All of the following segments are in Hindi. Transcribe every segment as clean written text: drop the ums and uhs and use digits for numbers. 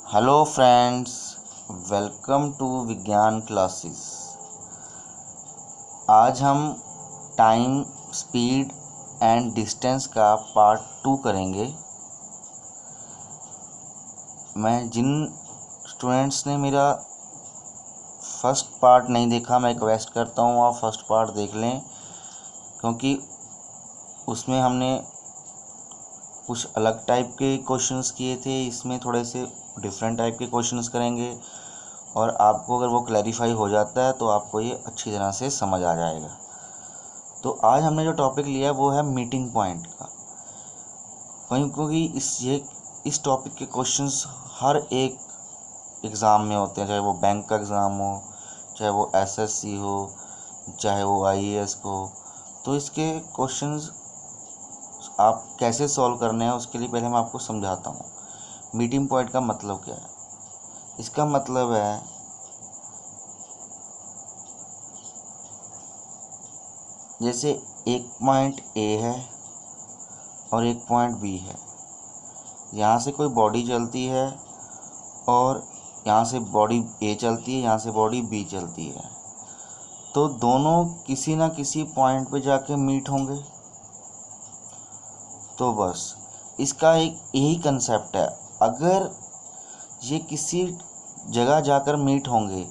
हेलो फ्रेंड्स, वेलकम टू विज्ञान क्लासेस। आज हम टाइम, स्पीड एंड डिस्टेंस का पार्ट 2 करेंगे। मैं जिन स्टूडेंट्स ने मेरा फर्स्ट पार्ट नहीं देखा, मैं रिक्वेस्ट करता हूँ आप फर्स्ट पार्ट देख लें, क्योंकि उसमें हमने कुछ अलग टाइप के क्वेश्चंस किए थे। इसमें थोड़े से डिफरेंट टाइप के क्वेश्चंस करेंगे और आपको अगर वो क्लैरिफाई हो जाता है तो आपको ये अच्छी तरह से समझ आ जाएगा। तो आज हमने जो टॉपिक लिया वो है मीटिंग पॉइंट का, क्योंकि इस टॉपिक के क्वेश्चंस हर एक एग्ज़ाम में होते हैं, चाहे वो बैंक का एग्ज़ाम हो, चाहे वो एसएससी हो, चाहे वो आईएएस को। तो इसके क्वेश्चंस आप कैसे सॉल्व करने हैं उसके लिए पहले मैं आपको समझाता हूँ। मीटिंग पॉइंट का मतलब क्या है? इसका मतलब है जैसे एक पॉइंट ए है और एक पॉइंट बी है। यहाँ से कोई बॉडी चलती है और यहाँ से बॉडी ए चलती है, यहाँ से बॉडी बी चलती है। तो दोनों किसी ना किसी पॉइंट पे जाके मीट होंगे। तो बस इसका एक यही कंसेप्ट है। अगर ये किसी जगह जाकर मीट होंगे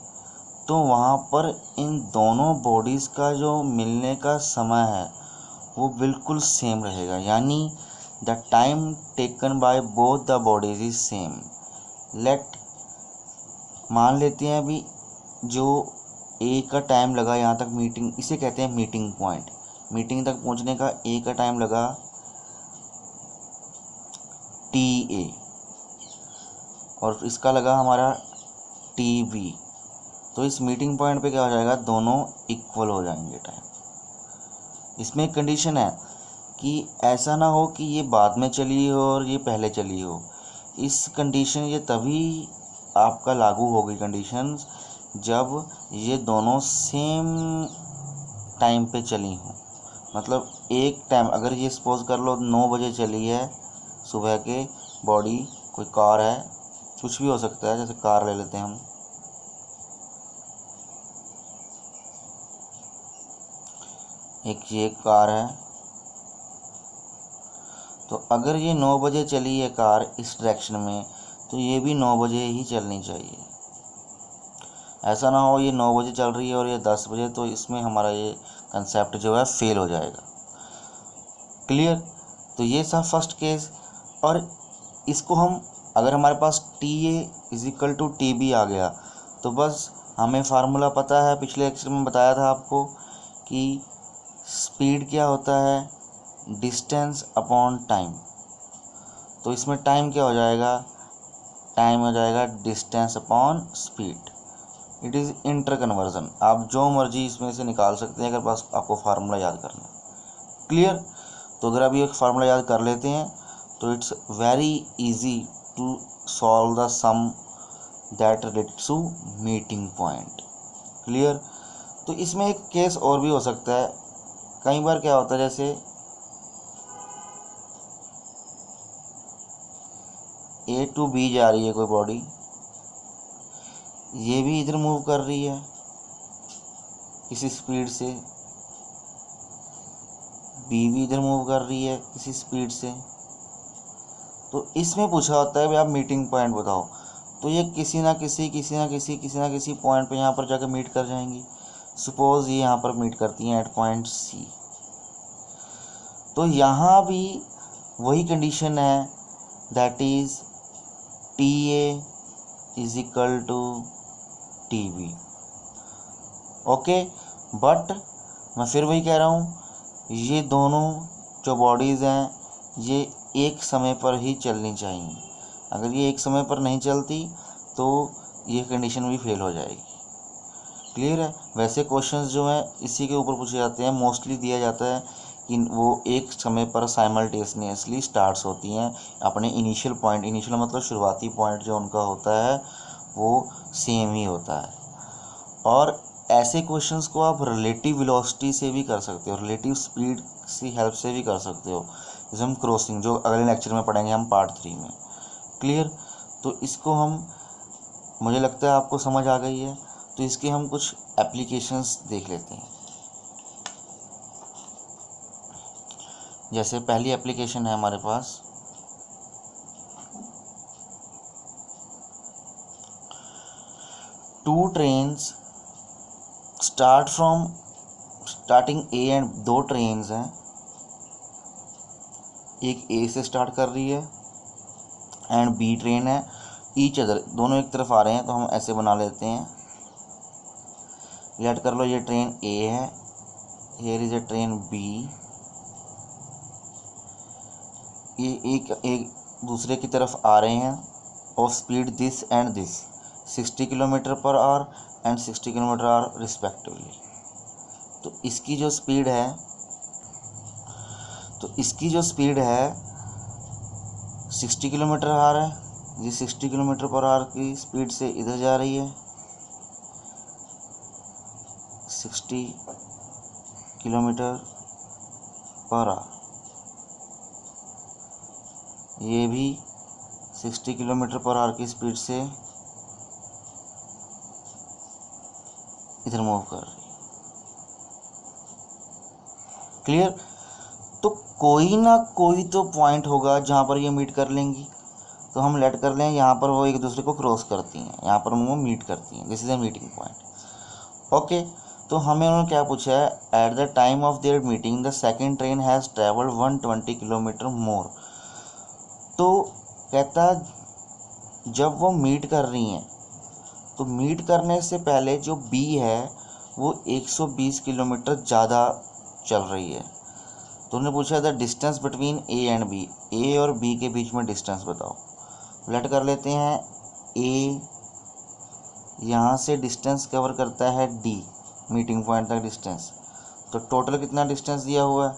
तो वहाँ पर इन दोनों बॉडीज़ का जो मिलने का समय है वो बिल्कुल सेम रहेगा, यानी the time taken by both the bodies is same. मान लेते हैं अभी जो ए का टाइम लगा यहाँ तक मीटिंग, इसे कहते हैं मीटिंग पॉइंट। मीटिंग तक पहुँचने का ए का टाइम लगा टी ए और इसका लगा हमारा टी बी। तो इस मीटिंग पॉइंट पे क्या हो जाएगा, दोनों इक्वल हो जाएंगे टाइम। इसमें एक कंडीशन है कि ऐसा ना हो कि ये बाद में चली हो और ये पहले चली हो। इस कंडीशन ये तभी आपका लागू होगी कंडीशन जब ये दोनों सेम टाइम पे चली हों। मतलब एक टाइम, अगर ये सपोज कर लो 9 बजे चली है सुबह के बॉडी, कोई कार है, कुछ भी हो सकता है, जैसे कार ले लेते हैं हम। एक ये कार है, तो अगर ये 9 बजे चली है कार इस डायरेक्शन में, तो ये भी 9 बजे ही चलनी चाहिए। ऐसा ना हो ये 9 बजे चल रही है और ये 10 बजे, तो इसमें हमारा ये कंसेप्ट जो है फेल हो जाएगा। क्लियर? तो ये था फर्स्ट केस। और इसको हम, अगर हमारे पास T A is equal to T B आ गया तो बस हमें फार्मूला पता है, पिछले लेक्चर में बताया था आपको कि स्पीड क्या होता है, डिस्टेंस अपॉन टाइम। तो इसमें टाइम क्या हो जाएगा, टाइम हो जाएगा distance upon speed. It is inter conversion. आप जो मर्जी इसमें से निकाल सकते हैं अगर बस आपको फार्मूला याद करना है। क्लियर? तो अगर आप ये फार्मूला याद कर लेते हैं तो it's very easy to solve the sum that related to meeting point. Clear? तो इसमें एक केस और भी हो सकता है। कई बार क्या होता है, जैसे ए टू बी जा रही है कोई बॉडी, ये भी इधर मूव कर रही है किसी स्पीड से, बी भी इधर मूव कर रही है किसी स्पीड से। तो इसमें पूछा होता है भाई आप मीटिंग पॉइंट बताओ। तो ये किसी ना किसी पॉइंट पे यहाँ पर जाकर मीट कर जाएंगी। सपोज ये यहाँ पर मीट करती हैं एट पॉइंट सी। तो यहाँ भी वही कंडीशन है, that is T A is equal to T B. Okay, but मैं फिर वही कह रहा हूँ, ये दोनों जो बॉडीज़ हैं ये एक समय पर ही चलनी चाहिए। अगर ये एक समय पर नहीं चलती तो ये कंडीशन भी फेल हो जाएगी। क्लियर है? वैसे क्वेश्चंस जो हैं इसी के ऊपर पूछे जाते हैं, मोस्टली दिया जाता है कि वो एक समय पर साइमल्टेनियसली स्टार्ट्स होती हैं। अपने इनिशियल पॉइंट, इनिशियल मतलब शुरुआती पॉइंट जो उनका होता है वो सेम ही होता है। और ऐसे क्वेश्चंस को आप रिलेटिव वेलोसिटी से भी कर सकते हो, रिलेटिव स्पीड की हेल्प से भी कर सकते हो। जैसे हम क्रॉसिंग, जो अगले लेक्चर में पढ़ेंगे हम पार्ट 3 में। क्लियर? तो इसको हम, मुझे लगता है आपको समझ आ गई है, तो इसके हम कुछ एप्लीकेशंस देख लेते हैं। जैसे पहली एप्लीकेशन है हमारे पास, two trains starting A and, दो ट्रेन्स हैं, एक ए से स्टार्ट कर रही है एंड बी ट्रेन है, ईच अदर, दोनों एक तरफ आ रहे हैं, तो हम ऐसे बना लेते हैं। लेट कर लो ये ट्रेन ए है, here is a train B, ये एक दूसरे की तरफ आ रहे हैं, of speed this and this, 60 kilometre per hour and 60 kilometre hour respectively. तो इसकी जो स्पीड है, 60 किलोमीटर आ रहा है, ये 60 किलोमीटर पर आवर की स्पीड से इधर जा रही है, 60 किलोमीटर पर आवर, ये भी 60 किलोमीटर पर आवर की स्पीड से इधर मूव कर रही है। क्लियर? तो कोई ना कोई तो पॉइंट होगा जहाँ पर ये मीट कर लेंगी, तो हम लेट कर लें यहाँ पर वो एक दूसरे को क्रॉस करती हैं, यहाँ पर वो मीट करती हैं, this is a meeting point. Okay, तो हमें उन्होंने क्या पूछा है, at the time of their meeting the second train has travelled 120 kilometre more. तो कहता जब वो मीट कर रही हैं, तो मीट करने से पहले जो बी है वो 120 किलोमीटर ज़्यादा चल रही है। तो उन्होंने पूछा the distance between A and B, A और बी के बीच में डिस्टेंस बताओ। लेट कर लेते हैं, ए यहाँ से डिस्टेंस कवर करता है डी, मीटिंग पॉइंट तक डिस्टेंस, तो टोटल कितना डिस्टेंस दिया हुआ है,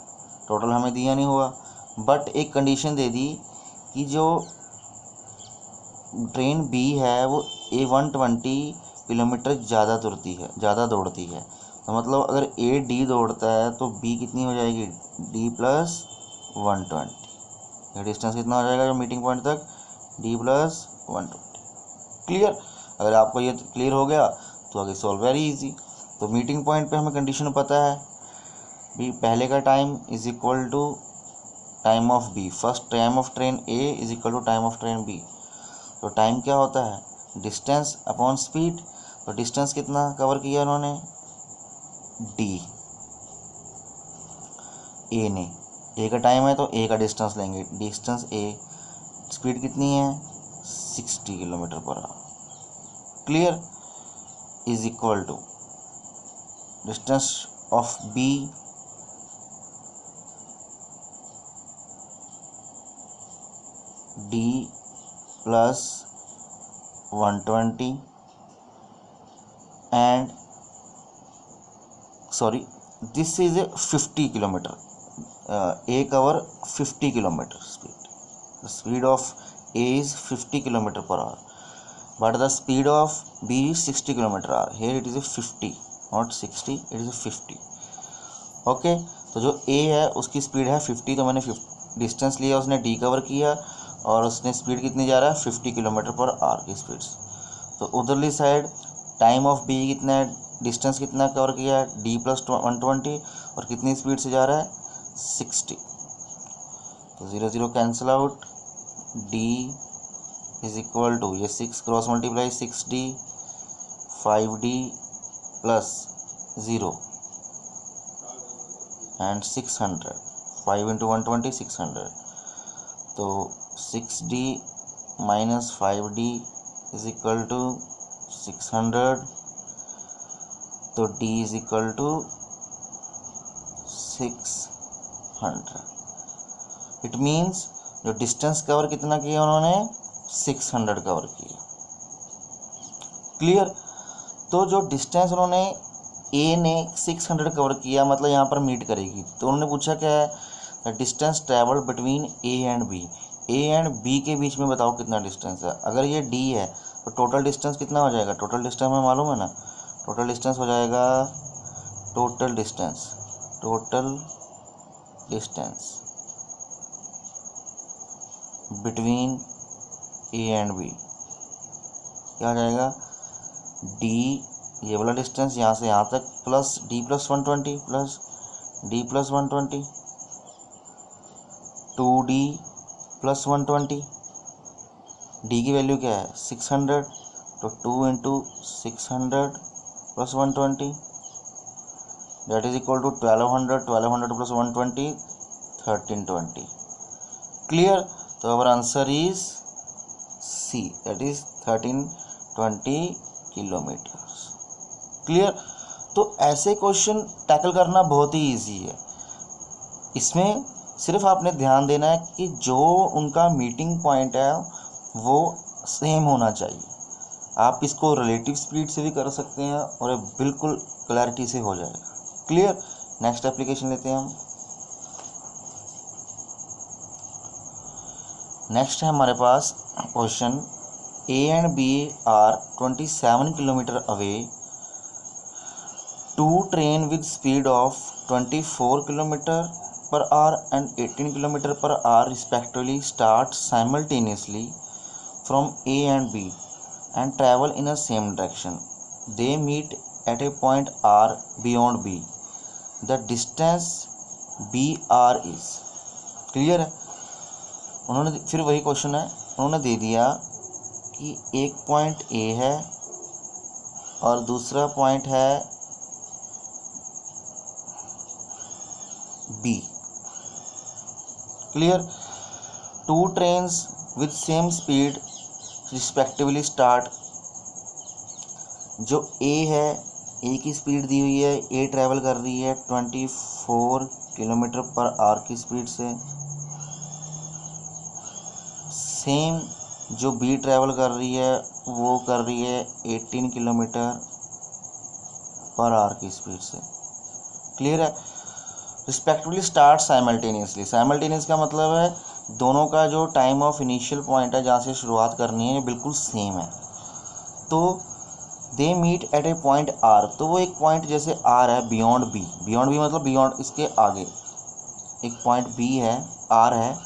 टोटल हमें दिया नहीं हुआ, बट एक कंडीशन दे दी कि जो ट्रेन बी है वो 120 किलोमीटर ज़्यादा दौड़ती है। तो मतलब अगर ए डी दौड़ता है तो बी कितनी हो जाएगी, डी प्लस 120, ये डिस्टेंस कितना हो जाएगा जो मीटिंग पॉइंट तक, डी प्लस 120। क्लियर? अगर आपको ये क्लियर हो गया तो आगे सॉल्व वेरी इजी। तो मीटिंग पॉइंट पे हमें कंडीशन पता है, बी पहले का time is equal to time of B, first time of train A is equal to time of train B. तो टाइम क्या होता है, डिस्टेंस अपॉन स्पीड। तो डिस्टेंस कितना कवर किया उन्होंने, डी, ए ने, ए का टाइम है तो ए का डिस्टेंस लेंगे, डिस्टेंस ए, स्पीड कितनी है 60 kilometre per hour. Clear? Is equal to distance of B D plus 120 and sorry, this is a 50 kilometer, A cover 50 kilometer speed, the speed of A is 50 kilometer per hour, but the speed of B is 60 kilometer per hour, here it is a 50 not 60, it is a 50। Okay, तो जो A है उसकी स्पीड है 50, तो मैंने डिस्टेंस लिया, उसने D कवर किया और उसने स्पीड कितनी जा रहा है 50 किलोमीटर पर आवर की स्पीड से। तो उधरली साइड टाइम ऑफ बी कितना है, डिस्टेंस कितना कवर किया है, डी प्लस 120, और कितनी स्पीड से जा रहा है 60। तो 0 0 cancel out, D is equal to, ये 6 cross multiply 6d, 5d plus 0 and 600, 5 into 120 600, तो 6d minus 5d is equal to 600, तो d is equal to 600। It means जो डिस्टेंस कवर कितना किया उन्होंने 600 कवर किया। क्लियर? तो जो डिस्टेंस उन्होंने ए ने 600 कवर किया, मतलब यहाँ पर मीट करेगी, तो उन्होंने पूछा क्या है, distance travel between A and B, A and B के बीच में बताओ कितना डिस्टेंस है। अगर ये डी है तो टोटल डिस्टेंस कितना हो जाएगा, टोटल डिस्टेंस हमें मालूम है ना, टोटल डिस्टेंस हो जाएगा, total distance between A and B क्या आ जाएगा, डी ये वाला डिस्टेंस यहाँ से यहाँ तक plus D plus 120 plus D plus 120 2d plus 120, D की वैल्यू क्या है 600, तो 2 into 600 plus 120 that is equal to 1200, 1200 plus 120 1320। Clear, तो our answer is C, that is 1320 kilometres. Clear, तो ऐसे क्वेश्चन टैकल करना बहुत ही इजी है। इसमें सिर्फ आपने ध्यान देना है कि जो उनका मीटिंग पॉइंट है वो सेम होना चाहिए। आप इसको रिलेटिव स्पीड से भी कर सकते हैं और बिल्कुल क्लैरिटी से हो जाएगा। क्लियर, नेक्स्ट एप्लीकेशन लेते हैं हम। नेक्स्ट है हमारे पास question, A and B are 27 kilometre away, two train with speed of 24 kilometre per hour and 18 kilometer per hour respectively start simultaneously from A and B and travel in a same direction. They meet at a point R beyond B. The distance BR is. Clear है, उन्होंने फिर वही क्वेश्चन है, उन्होंने दे दिया कि एक पॉइंट A है और दूसरा पॉइंट है B। Clear, two trains with same speed respectively start. जो ए है, ए की स्पीड दी हुई है, ए ट्रैवल कर रही है 24 किलोमीटर पर आवर की स्पीड से। सेम जो बी ट्रैवल कर रही है वो कर रही है 18 किलोमीटर पर आवर की स्पीड से। क्लियर है, रिस्पेक्टिवली स्टार्ट साइमल्टेनियसली। साइमल्टेनियस का मतलब है दोनों का जो टाइम ऑफ इनिशियल पॉइंट है जहाँ से शुरुआत करनी है बिल्कुल सेम है। तो they meet at a point R, तो वो एक पॉइंट जैसे आर है बियॉन्ड बी, बियॉन्ड बी मतलब बियॉन्ड इसके आगे एक पॉइंट बी है, आर है,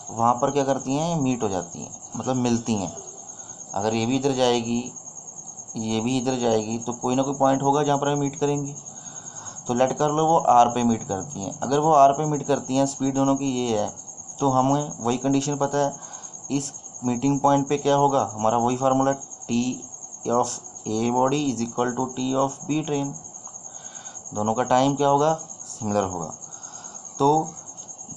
वहाँ पर क्या करती हैं, मीट हो जाती हैं, मतलब मिलती हैं। अगर ये भी इधर जाएगी ये भी इधर जाएगी तो कोई ना कोई पॉइंट होगा जहाँ पर हम मीट करेंगे। तो लेट कर लो वो आर पे मीट करती हैं। अगर वो आर पे मीट करती हैं, स्पीड दोनों की ये है, तो हमें वही कंडीशन पता है, इस मीटिंग पॉइंट पे क्या होगा, हमारा वही formula T of A body is equal to T of B train. दोनों का टाइम क्या होगा, सिमिलर होगा। तो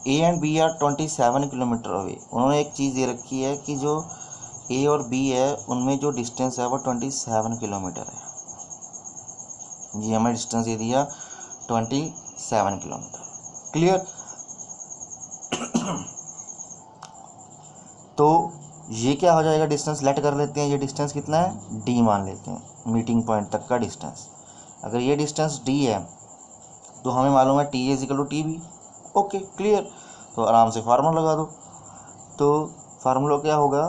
A and B are 27 kilometre away. उन्होंने एक चीज़ दे रखी है कि जो ए और बी है उनमें जो डिस्टेंस है वो 27 किलोमीटर है। ये हमें डिस्टेंस दे दिया 27 किलोमीटर। क्लियर, तो ये क्या हो जाएगा, डिस्टेंस लेट कर लेते हैं। ये डिस्टेंस कितना है, डी मान लेते हैं, मीटिंग पॉइंट तक का डिस्टेंस। अगर ये डिस्टेंस डी है तो हमें मालूम है T is equal to T B. Okay clear, तो आराम से फार्मूला लगा दो। तो फार्मूला क्या होगा,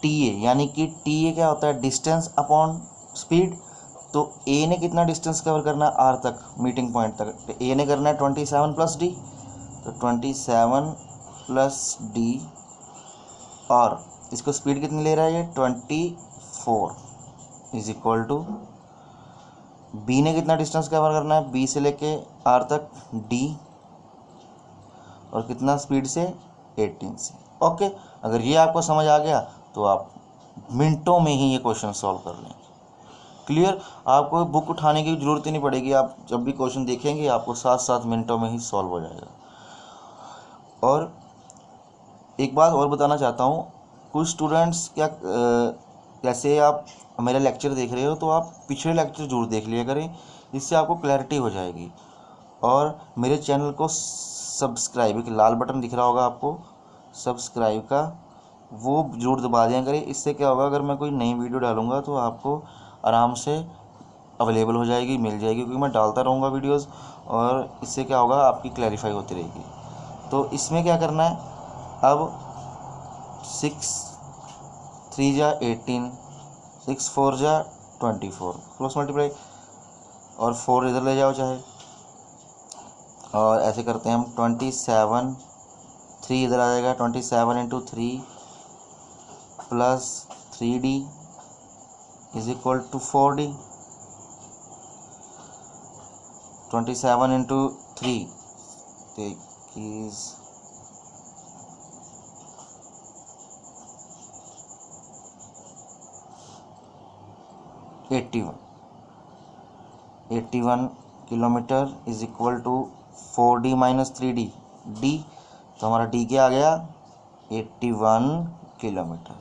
टी ए, यानी कि टी ए क्या होता है, डिस्टेंस अपॉन स्पीड। तो ए ने कितना डिस्टेंस कवर करना है, आर तक, मीटिंग पॉइंट तक, तो ए ने करना है 27 प्लस डी, तो 27 प्लस डी, और इसको स्पीड कितनी ले रहा है ये 24 इज इक्वल टू, बी ने कितना डिस्टेंस कवर करना है, बी से लेके आर तक डी, और कितना स्पीड से 18 से। ओके, अगर ये आपको समझ आ गया तो आप मिनटों में ही ये क्वेश्चन सॉल्व कर लेंगे। क्लियर, आपको बुक उठाने की ज़रूरत ही नहीं पड़ेगी, आप जब भी क्वेश्चन देखेंगे आपको 7-7 मिनटों में ही सॉल्व हो जाएगा। और एक बात और बताना चाहता हूँ, कुछ स्टूडेंट्स क्या जैसे आप मेरा लेक्चर देख रहे हो तो आप पिछले लेक्चर जरूर देख लिया करें, जिससे आपको क्लैरिटी हो जाएगी। और मेरे चैनल को सब्सक्राइब, एक लाल बटन दिख रहा होगा आपको सब्सक्राइब का, वो जरूर दबा दिया करें। इससे क्या होगा, अगर मैं कोई नई वीडियो डालूंगा तो आपको आराम से अवेलेबल हो जाएगी, मिल जाएगी, क्योंकि मैं डालता रहूँगा वीडियोस, और इससे क्या होगा, आपकी क्लैरिफाई होती रहेगी। तो इसमें क्या करना है, अब 6 3 जा 18, 6 4 जा 24, क्रॉस मल्टीप्लाई, और 4 इधर ले जाओ चाहे, और ऐसे करते हैं हम 27, 3 इधर आ जाएगा, 27 into 3 plus 3D is equal to 4D, 27 into 3 is 81 kilometre is equal to 4D minus 3D, D तो हमारा D क्या आ गया 81 किलोमीटर।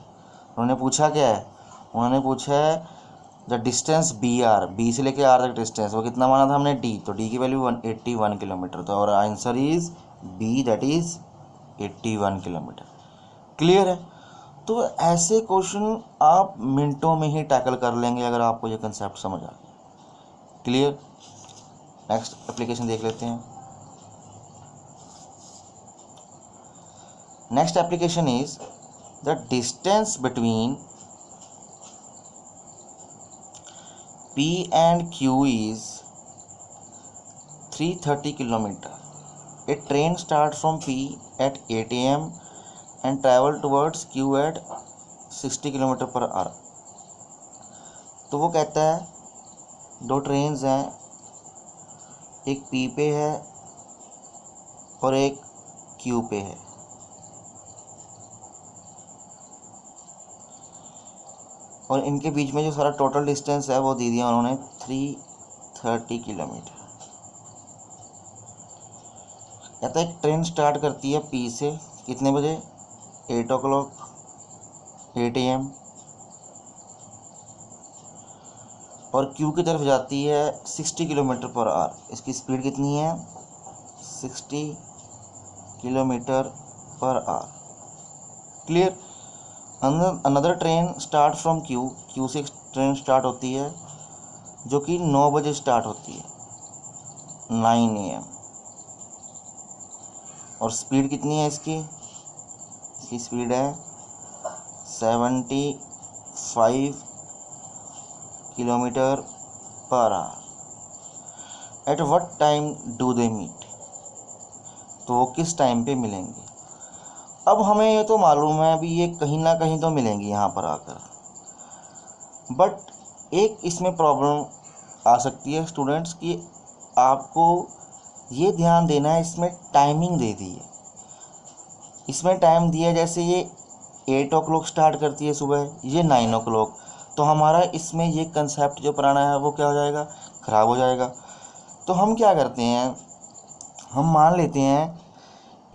उन्होंने पूछा क्या है, उन्होंने पूछा है द डिस्टेंस बी से लेके आर तक डिस्टेंस वो कितना माना था हमने D, तो D की वैल्यू 81 किलोमीटर, तो और answer is B that is 81 kilometre. Clear है। तो ऐसे क्वेश्चन आप मिनटों में ही टैकल कर लेंगे अगर आपको ये कंसेप्ट समझ आ गया। क्लियर। नेक्स्ट एप्लीकेशन देख लेते हैं। Next application is the distance between P and Q is 330 kilometer. A train starts from P at 8 a.m. and travel towards Q at 60 kilometre per our. तो वो कहता है दो ट्रेन्स हैं, एक P पे है और एक Q पे है। और इनके बीच में जो सारा टोटल डिस्टेंस है वो दे दिया उन्होंने 330 किलोमीटर। कहता है एक ट्रेन स्टार्ट करती है P से कितने बजे 8 o'clock 8 AM और Q की तरफ जाती है 60 किलोमीटर पर आवर। इसकी स्पीड कितनी है 60 kilometre per hour. Clear. Another train start from Q से ट्रेन स्टार्ट होती है जो कि 9 बजे स्टार्ट होती है 9 AM और स्पीड कितनी है इसकी स्पीड है 75 kilometre per hour. At what time do they meet, तो वो किस टाइम पे मिलेंगे। अब हमें ये तो मालूम है अभी ये कहीं ना कहीं तो मिलेंगी यहाँ पर आकर, बट एक इसमें प्रॉब्लम आ सकती है स्टूडेंट्स कि आपको ये ध्यान देना है इसमें टाइमिंग दे दी है। इसमें टाइम दिया जैसे ये 8 o'clock स्टार्ट करती है सुबह, ये 9 o'clock, तो हमारा इसमें ये कंसेप्ट जो पुराना है वो क्या हो जाएगा ख़राब हो जाएगा। तो हम क्या करते हैं, हम मान लेते हैं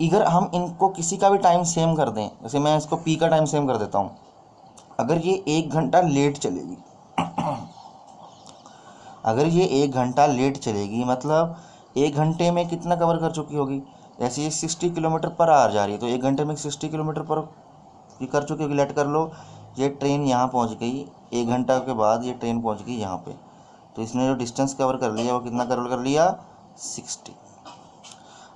अगर हम इनको किसी का भी टाइम सेम कर दें, जैसे मैं इसको P का टाइम सेम कर देता हूँ, अगर ये 1 घंटा लेट चलेगी अगर ये 1 घंटा लेट चलेगी मतलब 1 घंटे में कितना कवर कर चुकी होगी। जैसे ये 60 किलोमीटर पर आवर जा रही है तो 1 घंटे में 60 किलोमीटर पर ये कर चुकी होगी। लेट कर लो, ये ट्रेन यहाँ पहुँच गई, 1 घंटा के बाद ये ट्रेन पहुँच गई यहाँ पे, तो इसने जो डिस्टेंस कवर कर लिया वो कितना कवर कर लिया 60।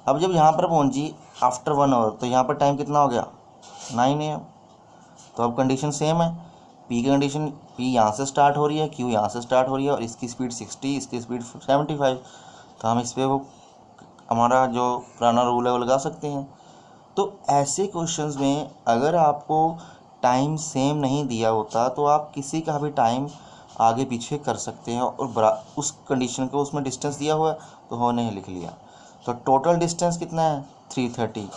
अब जब यहाँ पर पहुँची आफ्टर 1 आवर तो यहाँ पर टाइम कितना हो गया 9 AM। तो अब कंडीशन सेम है, P की कंडीशन P यहाँ से स्टार्ट हो रही है, Q यहाँ से स्टार्ट हो रही है और इसकी स्पीड 60 इसकी स्पीड 75। तो हम इस पर वो हमारा जो पुराना रूल है वो लगा सकते हैं। तो ऐसे क्वेश्चंस में अगर आपको टाइम सेम नहीं दिया होता तो आप किसी का भी टाइम आगे पीछे कर सकते हैं और उस कंडीशन को उसमें डिस्टेंस दिया हुआ है तो हमने लिख लिया। तो टोटल डिस्टेंस कितना है 330,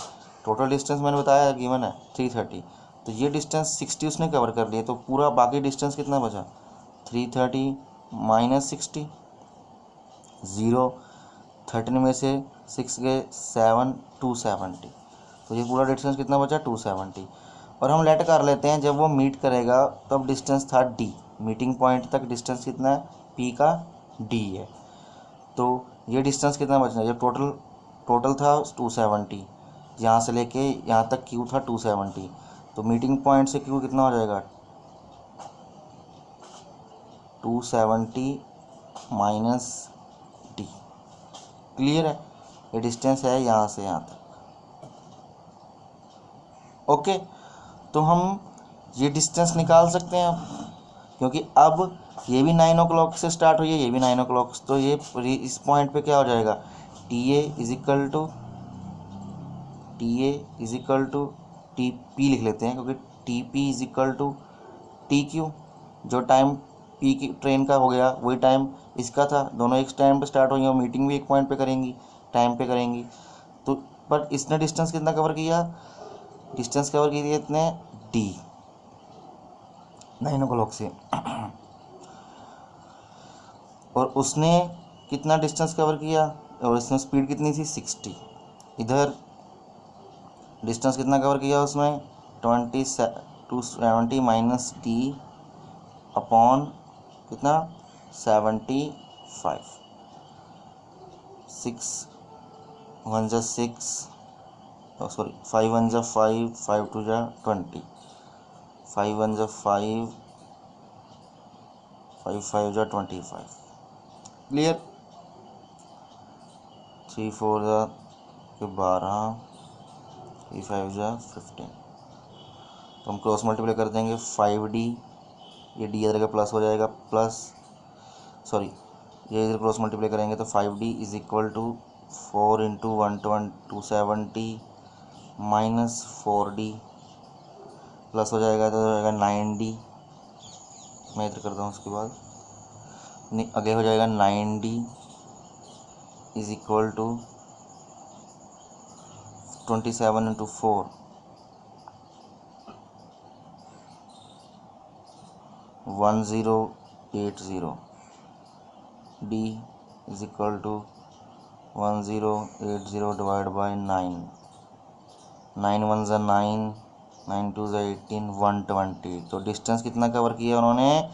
टोटल डिस्टेंस मैंने बताया गिवन है 330, तो ये डिस्टेंस 60 उसने कवर कर लिया, तो पूरा बाकी डिस्टेंस कितना बचा 330 माइनस 60, 0 13 में से 6 गए 7 270, तो ये पूरा डिस्टेंस कितना बचा 270। और हम लेट कर लेते हैं जब वो मीट करेगा तब डिस्टेंस था D, मीटिंग पॉइंट तक डिस्टेंस कितना है P का D है। तो ये डिस्टेंस कितना बचना है, ये टोटल था 270, यहाँ से लेके यहाँ तक Q था 270, तो मीटिंग पॉइंट से Q कितना हो जाएगा 270 माइनस D। क्लियर है, ये डिस्टेंस है यहाँ से यहाँ तक। ओके, तो हम ये डिस्टेंस निकाल सकते हैं क्योंकि अब ये भी 9 o'clock से स्टार्ट हुई है, ये भी 9 o'clock, तो ये इस पॉइंट पे क्या हो जाएगा TA is equal to TP लिख लेते हैं क्योंकि TP is equal to T Q, जो टाइम पी की ट्रेन का हो गया वही टाइम इसका था, दोनों एक टाइम पे स्टार्ट होंगे और मीटिंग भी एक पॉइंट पे करेंगी, टाइम पे करेंगी। तो पर इसने डिस्टेंस कितना कवर किया, डिस्टेंस कवर की थी इतने डी 9 o'clock से और उसने कितना डिस्टेंस कवर किया और इसमें स्पीड कितनी थी 60। इधर डिस्टेंस कितना कवर किया उसमें 20 माइनस डी अपॉन कितना 75, 6 1 जा 6 सॉरी 5 1 जा 5, 5 2 जा 20, 5 1 जा 5, 5 5 जा 25। क्लियर। 3 4 जा 12, 3 5 जा 15। तो हम क्रॉस मल्टीप्लाई कर देंगे 5D, ये डी इधर का प्लस हो जाएगा, प्लस सॉरी ये इधर क्रॉस मल्टीप्लाई करेंगे तो 5D is equal to 4 into 270 minus 4D plus हो जाएगा तो हो जाएगा 9D। मैं इधर करता हूँ उसके बाद आगे हो जाएगा 9D is equal to 27 into 4 1080 D is equal to 1080 divide by 9, 9 1 जा 9, 9 2 जा 18, 120। तो डिस्टेंस कितना कवर किया उन्होंने,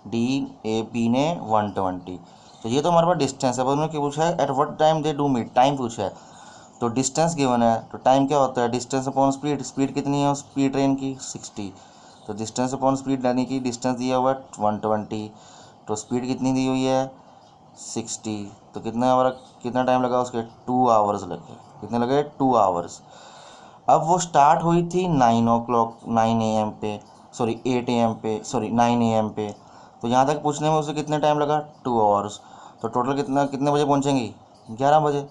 डी ए पी ने 120। तो ये तो हमारे पास डिस्टेंस है, बस उन्होंने क्या पूछा है at what time they do meet, time पूछा है। तो डिस्टेंस गिवन है तो टाइम क्या होता है डिस्टेंस अपॉन स्पीड, स्पीड कितनी है स्पीड ट्रेन की 60, तो डिस्टेंस अपॉन स्पीड यानी कि डिस्टेंस दिया हुआ है 120, तो स्पीड कितनी दी हुई है 60, तो कितना टाइम लगा उसके 2 आवर्स लगे। कितने लगे 2 आवर्स। अब वो स्टार्ट हुई थी 9 o'clock 9 AM पे, सॉरी 8 AM पे, सॉरी 9 AM पे, तो यहाँ तक पूछने में उसे कितने टाइम लगा 2 आवर्स। तो टोटल कितने बजे पहुँचेंगी 11 बजे।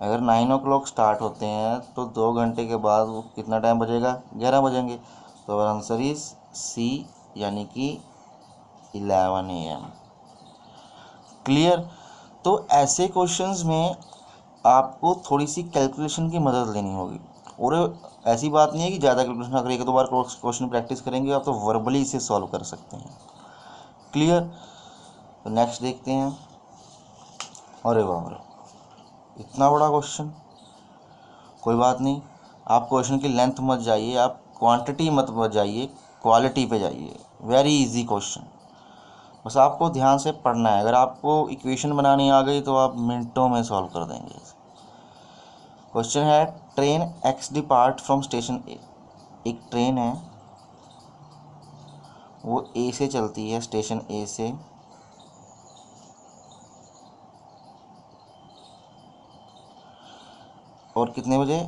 अगर 9 o'clock स्टार्ट होते हैं तो 2 घंटे के बाद वो कितना टाइम बजेगा 11 बजेंगे। तो आंसर इज सी यानी कि 11 AM। क्लियर। तो ऐसे क्वेश्चंस में आपको थोड़ी सी कैलकुलेशन की मदद लेनी होगी, और ऐसी बात नहीं है कि ज़्यादा कैलकुलेशन, अगर एक दो बार क्वेश्चन प्रैक्टिस करेंगे आप तो वर्बली इसे सॉल्व कर सकते हैं। क्लियर। तो नेक्स्ट देखते हैं। अरे वाह इतना बड़ा क्वेश्चन, कोई बात नहीं, आप क्वेश्चन की लेंथ मत जाइए, आप क्वांटिटी मत जाइए, क्वालिटी पे जाइए। वेरी इजी क्वेश्चन, बस आपको ध्यान से पढ़ना है। अगर आपको इक्वेशन बनानी आ गई तो आप मिनटों में सॉल्व कर देंगे। क्वेश्चन है train X depart from station A. एक ट्रेन है वो ए से चलती है, स्टेशन ए से, और कितने बजे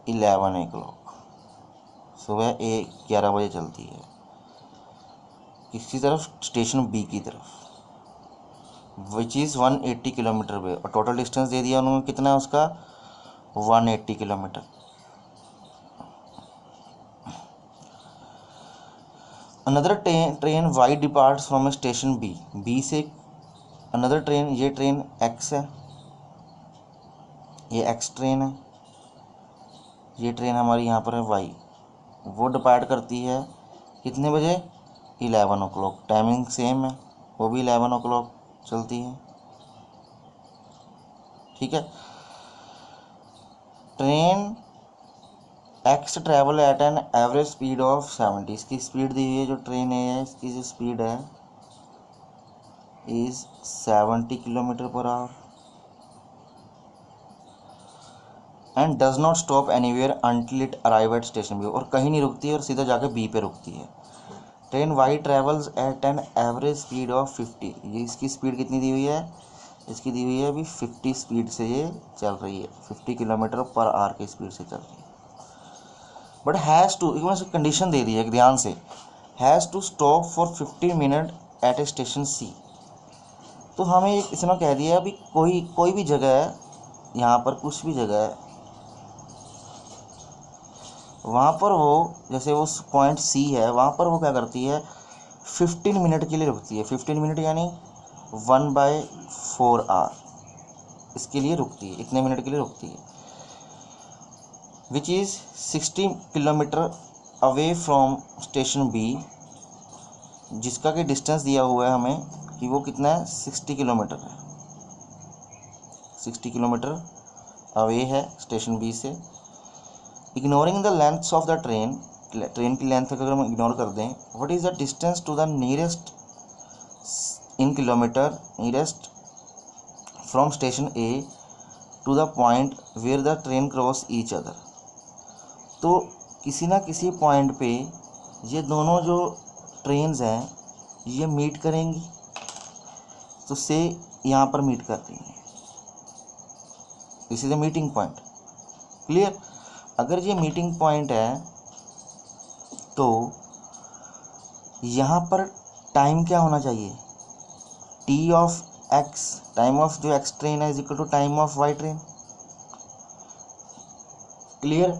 11 o'clock सुबह 11 बजे चलती है। किसकी तरफ, स्टेशन बी की तरफ, विच इज़ 180 किलोमीटर पे, और टोटल डिस्टेंस दे दिया उन्होंने कितना है उसका 180 kilometre. Another train Y departs from station B, B से अनदर ट्रेन, ये ट्रेन एक्स है, ये एक्स ट्रेन है, ये ट्रेन हमारी यहाँ पर है वाई, वो डिपार्ट करती है कितने बजे 11 o'clock, टाइमिंग सेम है, वो भी 11 o'clock चलती है। ठीक है। Train x travel at an average speed of 70, इसकी स्पीड दी हुई है, जो ट्रेन है इसकी जो स्पीड है is 70 kilometre per hour and does not stop anywhere until it arrive at station B, और कहीं नहीं रुकती है और सीधा जाकर बी पे रुकती है। Train Y travels at an average speed of 50, ये इसकी स्पीड कितनी दी हुई है, इसकी दी हुई है अभी 50 स्पीड से ये चल रही है, 50 किलोमीटर पर आवर की स्पीड से चल रही है। बट हैज़ टू, एक कंडीशन दे दी है ध्यान से, has to stop for 50 minute at a station C. तो हमें इसने कह दिया अभी कोई भी जगह है, यहाँ पर कुछ भी जगह है, वहाँ पर वो जैसे वो पॉइंट सी है, वहाँ पर वो क्या करती है 15 मिनट के लिए रुकती है। 15 मिनट यानी 1/4 आवर इसके लिए रुकती है, इतने मिनट के लिए रुकती है। Which is 60 kilometre away from station B, जिसका कि डिस्टेंस दिया हुआ है हमें कि वो कितना है 60 किलोमीटर है, 60 किलोमीटर अवे है स्टेशन बी से। Ignoring the lengths of the train, train की लेंथ अगर हम इग्नोर कर दें, what is the distance to the nearest in kilometre, nearest from station A to the point where the train cross each other. तो किसी ना किसी पॉइंट पे ये दोनों जो ट्रेन्स हैं ये मीट करेंगी, तो से यहाँ पर मीट कर रही हैं, this is the meeting point. Clear? अगर ये मीटिंग पॉइंट है तो यहाँ पर टाइम क्या होना चाहिए, T of X, time of जो एक्स ट्रेन है is equal to time of Y train. Clear?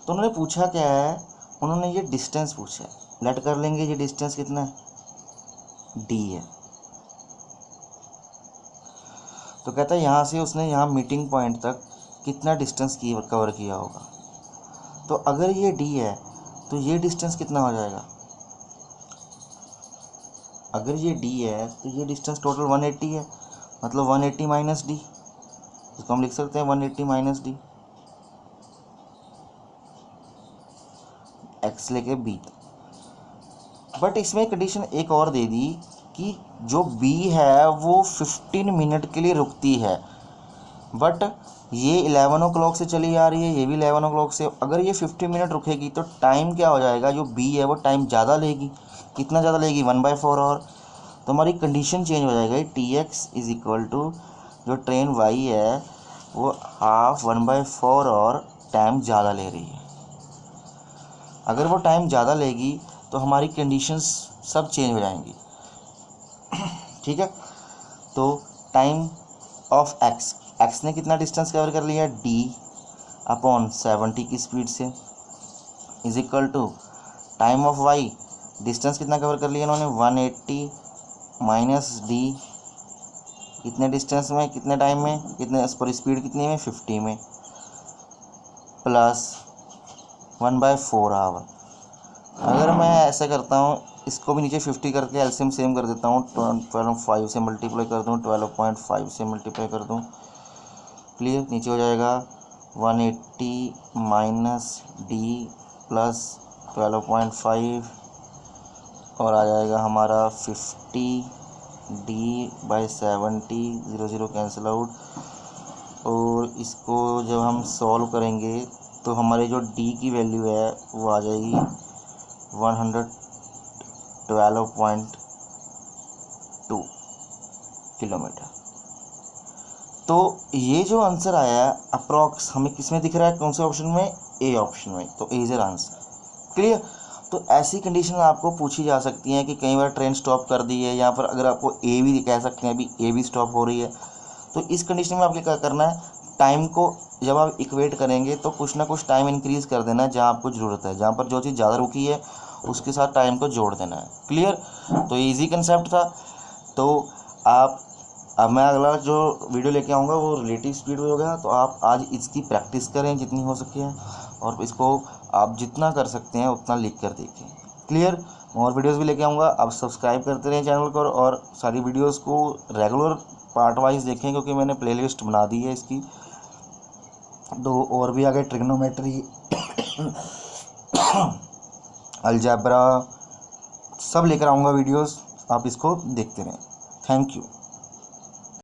तो उन्होंने पूछा क्या है, उन्होंने ये डिस्टेंस पूछा है, लेट कर लेंगे ये डिस्टेंस कितना है, डी है। तो कहता है यहाँ से उसने यहाँ मीटिंग पॉइंट तक कितना डिस्टेंस कवर किया होगा। तो अगर ये डी है तो ये डिस्टेंस कितना हो जाएगा, अगर ये डी है तो ये डिस्टेंस टोटल 180 है, मतलब 180 माइनस डी, इसको हम लिख सकते हैं 180 माइनस डी, एक्स लेके बी। बट इसमें कंडीशन एक और दे दी कि जो बी है वो 15 मिनट के लिए रुकती है, बट ये 11 o'clock से चली आ रही है, ये भी 11 o'clock से। अगर ये 15 मिनट रुकेगी तो टाइम क्या हो जाएगा, जो बी है वो टाइम ज़्यादा लेगी, कितना ज़्यादा लेगी 1/4 आवर। तो हमारी कंडीशन चेंज हो जाएगा, T X is equal to जो ट्रेन वाई है वो हाफ 1/4 और टाइम ज़्यादा ले रही है। अगर वो टाइम ज़्यादा लेगी तो हमारी कंडीशंस सब चेंज हो जाएंगी। ठीक है? तो टाइम ऑफ एक्स, एक्स ने कितना डिस्टेंस कवर कर लिया, डी अपॉन 70 की स्पीड से, is equal to time of Y, distance कितना कवर कर लिया इन्होंने 180 माइनस डी, कितने डिस्टेंस में, कितने टाइम में, कितने पर स्पीड कितनी में 50 में, प्लस 1/4 आवर। अगर मैं ऐसा करता हूँ, इसको भी नीचे 50 करके एलसीएम सेम कर देता हूँ, 12.5 से मल्टीप्लाई कर दूँ, 12.5 से मल्टीप्लाई कर दूँ, क्लियर? नीचे हो जाएगा 180 माइनस डी प्लस 12.5 और आ जाएगा हमारा 50 डी बाई 70, 0 0 कैंसिल आउट। और इसको जब हम सॉल्व करेंगे तो हमारी जो डी की वैल्यू है वो आ जाएगी 112.2 किलोमीटर। तो ये जो आंसर आया है अप्रॉक्स हमें किस में दिख रहा है, कौन से ऑप्शन में, ए ऑप्शन में, तो ए इज आंसर। क्लियर? तो ऐसी कंडीशन आपको पूछी जा सकती हैं कि कई बार ट्रेन स्टॉप कर दी है, यहाँ पर अगर आपको ए भी कह सकते हैं, अभी ए भी स्टॉप हो रही है, तो इस कंडीशन में आपको क्या करना है, टाइम को जब आप इक्वेट करेंगे तो कुछ ना कुछ टाइम इंक्रीज़ कर देना है जहाँ आपको ज़रूरत है, जहाँ पर जो चीज़ ज़्यादा रुकी है उसके साथ टाइम को जोड़ देना है। क्लियर? तो ये ईजी कंसेप्ट था। तो आप अब मैं अगला जो वीडियो लेके आऊँगा वो रिलेटिव स्पीड हो गया, तो आप आज इसकी प्रैक्टिस करें जितनी हो सके और इसको आप जितना कर सकते हैं उतना लिख कर देखें। क्लियर? और वीडियोस भी लेके आऊँगा, आप सब्सक्राइब करते रहें चैनल को और सारी वीडियोस को रेगुलर पार्ट वाइज देखें, क्योंकि मैंने प्लेलिस्ट बना दी है इसकी। तो और भी आगे ट्रिग्नोमेट्री, अलजेब्रा सब लेकर आऊँगा वीडियोस, आप इसको देखते रहें। Thank you.